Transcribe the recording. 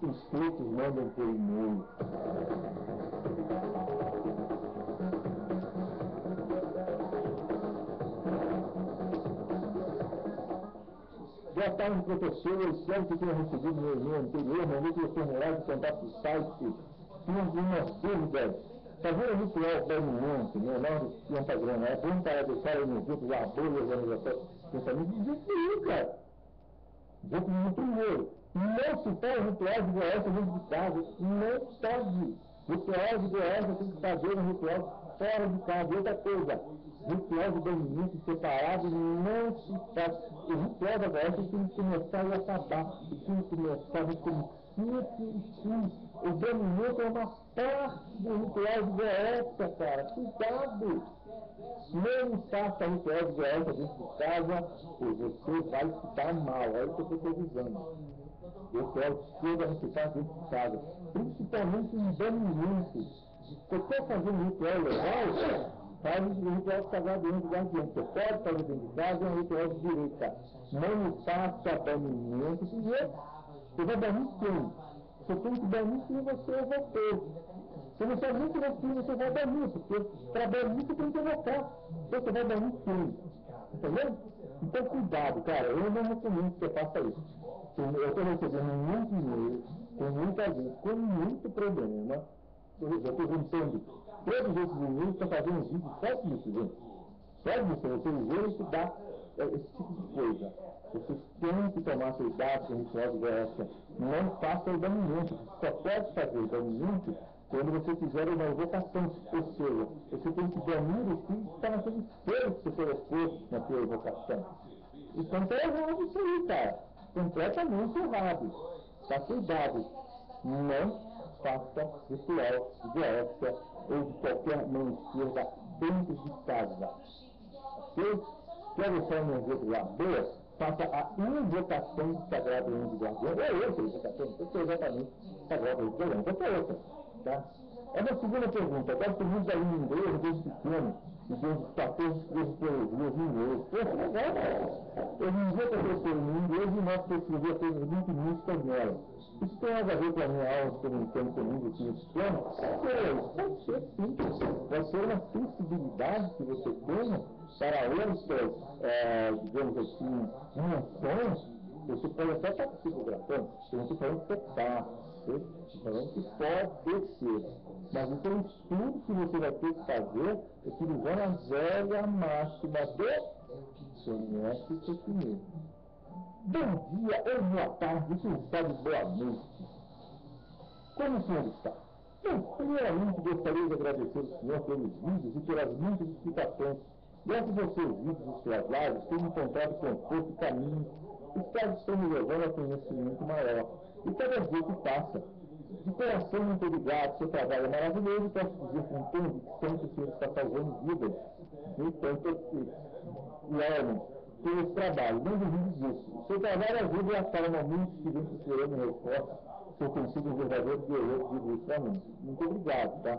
inscritos mandam por e-mail. Boa tarde, professor. Eu espero que tenha recebido meu e-mail anterior, mandei pelo formulário de contato do site. Tinha algumas dúvidas. Fazer o ritual banimento, né? Não de pentagrama. É bom para deixar aí no grupo de apoio e organização de pensamento. De jeito nenhum, cara. De jeito nenhum. Primeiro, não se faz ritual de doença dentro de casa. Não pode. Ritual de doença tem que fazer um ritual fora de casa. Outra coisa, ritual de banimento separado não se faz. O ritual da doença tem que começar e acabar. E tem que começar a recomeçar. O banimento é uma parte do ritual de doença, cara. Cuidado! Não faça ritual de doença dentro de casa, ou você vai ficar mal. É isso que eu estou avisando. O ritual de esquerda não se faz dentro de casa. Principalmente em banimento. Se você quer fazer um ritual legal, faz um ritual sagrado dentro do guardião. Você pode fazer dentro de casa, é um ritual de direita. Não faça banimento. Você vai banir quem? Você tem que banir quem você evocou. Se você é muito quem você vai banir, porque para banir você tem que evocar. Então você vai banir quem? Entendeu? Então cuidado, cara. Eu não recomendo que você faça isso. Eu estou recebendo muito e-mail, com muita gente, com muito problema. Eu estou juntando todos esses e-mails para fazer um vídeo só disso, gente. Só disso, vocês verem que dá esse tipo de coisa. Vocês têm que tomar cuidado com o ritual de doença. Não faça o banimento. Você só pode fazer o banimento quando você fizer uma evocação. Ou seja, você tem que banir o espírito que está naquele espelho que você colocou na sua evocação. Então está errado isso aí, cara. Completamente errado. Tá, cuidado. Não faça ritual de doença ou de qualquer mão esquerda dentro de casa. Ok? Quer deixar uma energia boa? Faça a invocação sagrada do anjo guardião. É outra invocação, não sei exatamente sagrada do anjo guardião, qualquer outra. Tá? É uma segunda pergunta. Agora tem muitos aí em inglês, desde pequeno, e desde 14 escrevo poesias em inglês. Poxa, legal! Hoje em dia eu estou em inglês e nós escrever coisas muito em espanhol. Isso tem nada a ver com a minha aula de comunicando comigo aqui no sistema? Pode ser sim. Pode ser uma sensibilidade que você tenha para outras, digamos assim, dimensões. Você pode até estar psicografando, eu não estou falando que você está, estou falando que pode ser. Mas isso é um estudo que você vai ter que fazer utilizando a velha máxima do conhece seu primeiro. Bom dia ou boa tarde, quem sabe boa noite. Como o senhor está? Bom, primeiramente gostaria de agradecer ao senhor pelos vídeos e pelas muitas explicações. Graças aos seus vídeos e suas lives, tenho encontrado conforto e caminho. Os casos estão me levando a conhecimento maior. E cada dia que passa, de coração muito obrigado, seu trabalho é maravilhoso, posso dizer com convicção que o senhor está salvando vidas. Enquanto pelo esse trabalho, não duvide disso. O seu trabalho ajuda a calma muitos que vêm procurando reforço, se eu consigo um verdadeiro guerreiro de ilustramento. Muito obrigado, tá?